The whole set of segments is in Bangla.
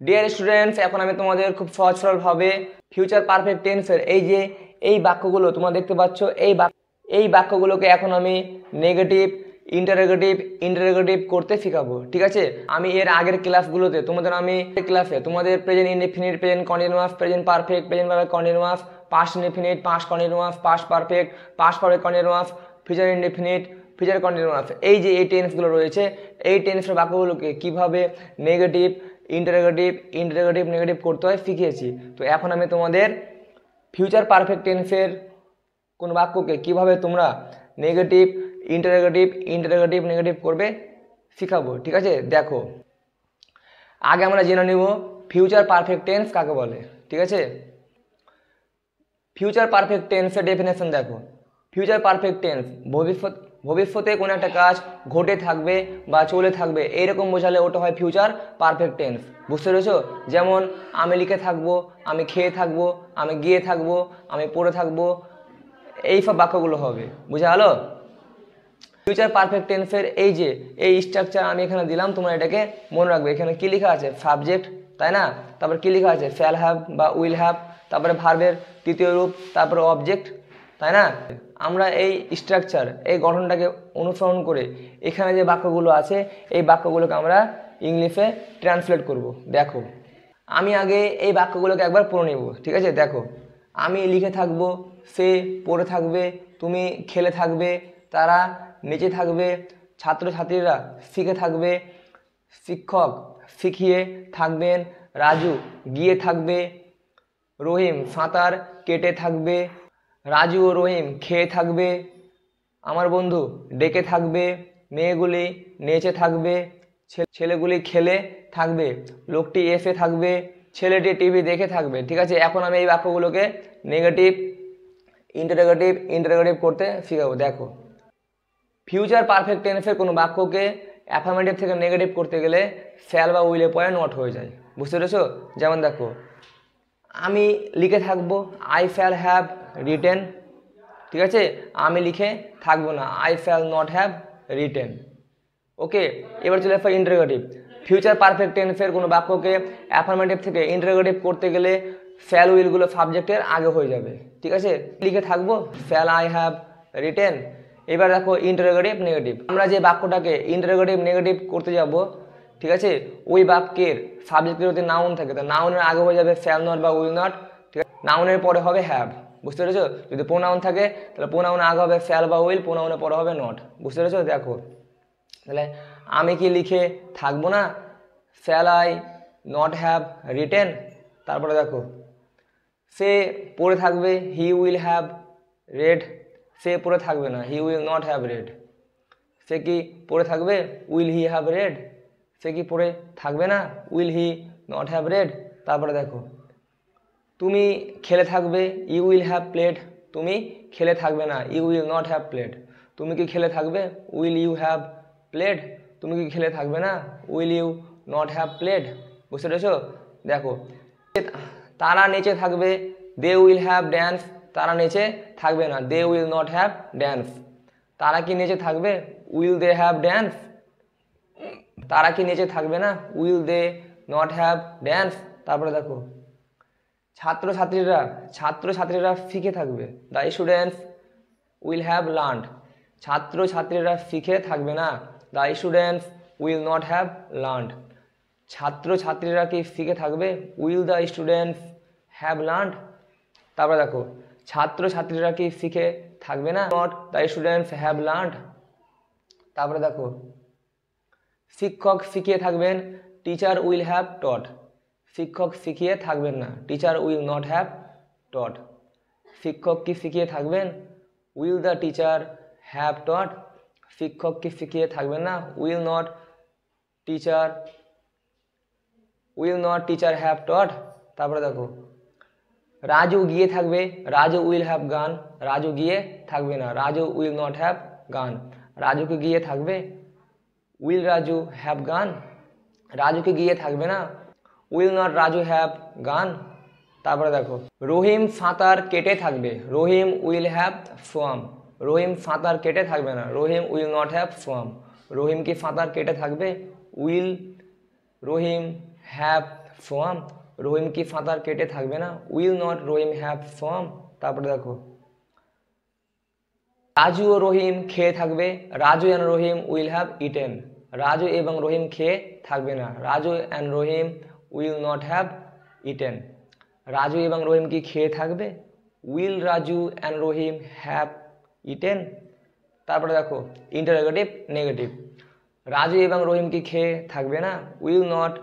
ডিয়ার স্টুডেন্টস, এখন আমি তোমাদের খুব সহজ সরলভাবে ফিউচার পারফেক্ট টেন্সের এই বাক্যগুলো তোমরা দেখতে পাচ্ছ, এই বাক্যগুলোকে এখন আমি নেগেটিভ ইন্টারোগেটিভ করতে শেখাবো। ঠিক আছে, আমি এর আগের ক্লাসগুলোতে তোমাদের present indefinite, present continuous, present perfect, present perfect continuous, past indefinite, past continuous, past perfect continuous, future indefinite, future continuous, এই টেন্সগুলো রয়েছে, এই টেন্সের বাক্যগুলোকে কিভাবে নেগেটিভ নেগেটিভ করতে হয় শিখিয়েছি। তো এখন আমি তোমাদের ফিউচার পারফেক্ট টেন্সের কোন বাক্যকে কিভাবে তোমরা নেগেটিভ নেগেটিভ করবে শিখাবো। ঠিক আছে, দেখো আগে আমরা জেনে নিব ফিউচার পারফেক্ট টেন্স কাকে বলে। ঠিক আছে, ফিউচার পারফেক্ট টেন্সের ডেফিনেশন দেখো। ফিউচার পারফেক্ট টেন্স ভবিষ্যতে কোনো একটা কাজ ঘটে থাকবে বা চলে থাকবে এইরকম বোঝালে ওটা হয় ফিউচার পারফেক্ট টেন্স। বুঝতে পেরেছো? যেমন আমি লিখে থাকবো, আমি খেয়ে থাকবো, আমি গিয়ে থাকবো, আমি পড়ে থাকবো, এইসব বাক্যগুলো হবে। বুঝা গেল? ফিউচার পারফেক্ট টেন্সের এই স্ট্রাকচার আমি এখানে দিলাম, তোমরা এটাকে মনে রাখবে। এখানে কি লেখা আছে? সাবজেক্ট, তাই না? তারপর কি লেখা আছে? শ্যাল হ্যাভ বা উইল হ্যাভ, তারপরে ভার্বের তৃতীয় রূপ, তারপরে অবজেক্ট, তাই না? আমরা এই স্ট্রাকচার, এই গঠনটাকে অনুসরণ করে এখানে যে বাক্যগুলো আছে এই বাক্যগুলোকে আমরা ইংলিশে ট্রান্সলেট করব। দেখো আমি আগে এই বাক্যগুলোকে একবার পড়ে নেব। ঠিক আছে, দেখো আমি লিখে থাকবো, সে পড়ে থাকবে, তুমি খেলে থাকবে, তারা নেচে থাকবে, ছাত্রছাত্রীরা শিখে থাকবে, শিক্ষক শিখিয়ে থাকবেন, রাজু গিয়ে থাকবে, রহিম সাঁতার কেটে থাকবে, রাজু ও রহিম খেয়ে থাকবে, আমার বন্ধু ডেকে থাকবে, মেয়েগুলি নেচে থাকবে, ছেলেগুলি খেলে থাকবে, লোকটি এসে থাকবে, ছেলেটি টিভি দেখে থাকবে। ঠিক আছে, এখন আমি এই বাক্যগুলোকে নেগেটিভ ইন্টারোগেটিভ করতে শিখাবো। দেখো ফিউচার পারফেক্ট টেন্সের কোনো বাক্যকে অ্যাফার্মেটিভ থেকে নেগেটিভ করতে গেলে শ্যাল বা উইলে পরে নট হয়ে যায়। বুঝতে পেরেছো? যেমন দেখো আমি লিখে থাকবো, আই শ্যাল হ্যাভ রিটেন। ঠিক আছে, আমি লিখে থাকবো না, I shall not have written. Okay, এবার চলে আসবে ইন্টারোগেটিভ। ফিউচার পারফেক্ট টেন্সের কোনো বাক্যকে অ্যাফার্মেটিভ থেকে ইন্টারোগেটিভ করতে গেলে শ্যাল উইলগুলো সাবজেক্টের আগে হয়ে যাবে। ঠিক আছে, লিখে থাকবো, শ্যাল আই হ্যাভ রিটেন। এবার দেখো ইন্টারোগেটিভ নেগেটিভ। আমরা যে বাক্যটাকে ইন্টারোগেটিভ নেগেটিভ করতে যাব, ঠিক আছে, ওই বাক্যের সাবজেক্টের যদি নাউন থাকে তো নাউনের আগে হয়ে যাবে শ্যাল নট বা উইল নট। ঠিক আছে, নাউনের পরে হবে হ্যাভ। বুঝতে পেরেছো? যদি প্রোনাউন থাকে তাহলে প্রোনাউনের আগে হবে শ্যাল বা উইল, প্রোনাউনের পরে হবে নট। বুঝতে পেরেছো? দেখো তাহলে আমি কি লিখে থাকবো না, shall I not have written. তারপরে দেখো সে পড়ে থাকবে, হি উইল হ্যাভ রেড। সে পড়ে থাকবে না, he will not have read. সে কি পড়ে থাকবে, উইল হি হ্যাভ রেড। সে কি পড়ে থাকবে না, will he not have read. তারপরে দেখো তুমি খেলে থাকবে, ইউ উইল হ্যাভ প্লেড। তুমি খেলে থাকবে না, you will not have played. তুমি কি খেলে থাকবে, উইল ইউ হ্যাভ প্লেড। তুমি কি খেলে থাকবে না, will you not have played. বুঝতে পেরেছো? দেখো তারা নেচে থাকবে, দে উইল হ্যাভ ড্যান্স। তারা নেচে থাকবে না, they will not have dance. তারা কি নেচে থাকবে, উইল দে হ্যাভ ড্যান্স। তারা কি নেচে থাকবে না, will they not have dance. তারপরে দেখো ছাত্রছাত্রীরা শিখে থাকবে, the students will have learned. ছাত্রছাত্রীরা শিখে থাকবে না, the students will not have learned. ছাত্রছাত্রীরা কি শিখে থাকবে, will the students have learned. তারপরে দেখো ছাত্রছাত্রীরা কি শিখে থাকবে না, not the students have learned. তারপরে দেখো শিক্ষক শিখিয়ে থাকবেন, টিচার উইল হ্যাভ টট। শিক্ষক শিখিয়ে থাকবেন না, টিচার উইল নট হ্যাভ টট। শিক্ষক কি শিখিয়ে থাকবেন, উইল দ্য টিচার হ্যাভ টট। শিক্ষক কি শিখিয়ে থাকবেন না, উইল নট টিচার হ্যাভ টট। তারপরে দেখো রাজু গিয়ে থাকবে, রাজু উইল হ্যাভ গান। রাজু গিয়ে থাকবে না, রাজু উইল নট হ্যাভ গান। রাজু কি গিয়ে থাকবে, উইল রাজু হ্যাভ গান। রাজু কি গিয়ে থাকবে না, উইল নট রাজু হ্যাভ গান। তারপরে দেখো রহিম সাঁতার কেটে থাকবে, রহিম উইল হ্যাভ সোয়াম। রহিম সাঁতার কেটে থাকবে না, রহিম উইল নট হ্যাভ সোয়াম। রহিম কি সাঁতার কেটে থাকবে, উইল রহিম হ্যাভ সোয়াম, রহিম কি সাঁতার কেটে থাকবে না, will not Rahim have swamp. তারপরে দেখো রাজু ও রহিম খেয়ে থাকবে, Raju and Rahim will have eaten, Raju এবং রহিম খেয়ে থাকবে না, Raju and Rahim will not have eaten. Raju এবং রহিম কি খেয়ে থাকবে, will Raju and Rahim have eaten. তারপরে দেখো ইন্টারোগেটিভ নেগেটিভ, রাজু এবং রহিম কি খেয়ে থাকবে না, will not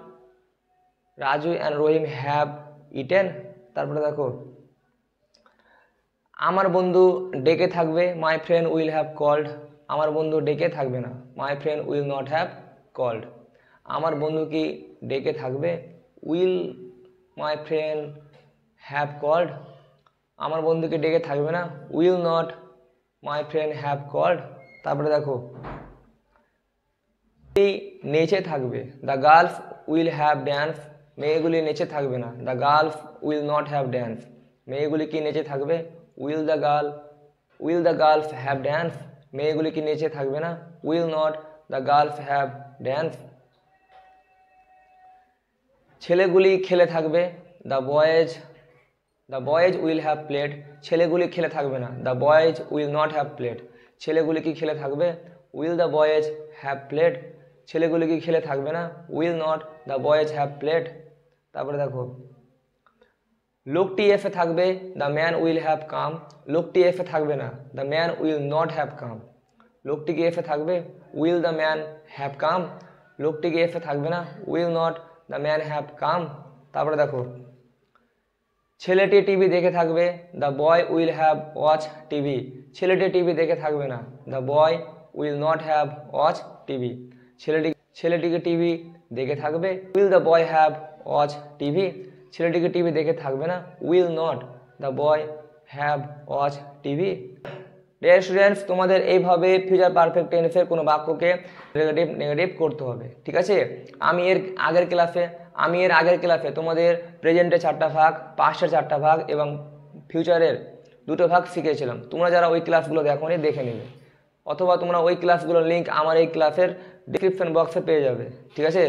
Raju and Rahim have eaten. তারপরে দেখো আমার বন্ধু ডেকে থাকবে, my friend will have called, আমার বন্ধু ডেকে থাকবে না, my friend will not have called. আমার বন্ধু কি ডেকে থাকবে, will my friend have called, আমার বন্ধুকে ডেকে থাকবে না, will not my friend have called. তারপরে দেখো নেচে থাকবে, the girls will have dance, মেয়েগুলি নেচে থাকবে না, the girls will not have dance, মেয়েগুলি কি নেচে থাকবে, will the girls have dance, মেয়েগুলি কি নেচে থাকবে না, will not the girls have dance. ছেলেগুলি খেলে থাকবে, the boys will have played, ছেলেগুলি খেলে থাকবে না, the boys will not have played, ছেলেগুলি কি খেলে থাকবে, will the boys have played, ছেলেগুলি কি খেলে থাকবে না, will not the boys have played. তারপরে দেখো লোকটি এফে থাকবে, the man will have come, লোকটি এফে থাকবে না, the man will not have come, লোকটি কি এফে থাকবে, will the man have come, লোকটি কি এফে থাকবে না, will not the man have come. তারপরে দেখো ছেলেটি টিভি দেখে থাকবে, the boy will have watch TV, ছেলেটি টিভি দেখে থাকবে না, the boy will not have watch TV, ছেলেটিকে টিভি দেখে থাকবে, will the boy have watch TV, ছেলেটিকে টিভি দেখে থাকবে না, will not the boy have watch TV. Dear students, তোমাদের এইভাবে ফিউচার পারফেক্ট টেন্সের কোনো বাক্যকে নেগেটিভ করতে হবে, ঠিক আছে। আমি এর আগের ক্লাসে তোমাদের প্রেজেন্টে 4টা ভাগ, পাস্টের 4টা ভাগ এবং ফিউচারের 2টো ভাগ শিখিয়েছিলাম। তোমরা যারা ওই ক্লাসগুলো দেখোনি দেখে নেবে, অথবা তোমরা ওই ক্লাসগুলোর লিঙ্ক আমার এই ক্লাসের ডিসক্রিপশন বক্সে পেয়ে যাবে, ঠিক আছে।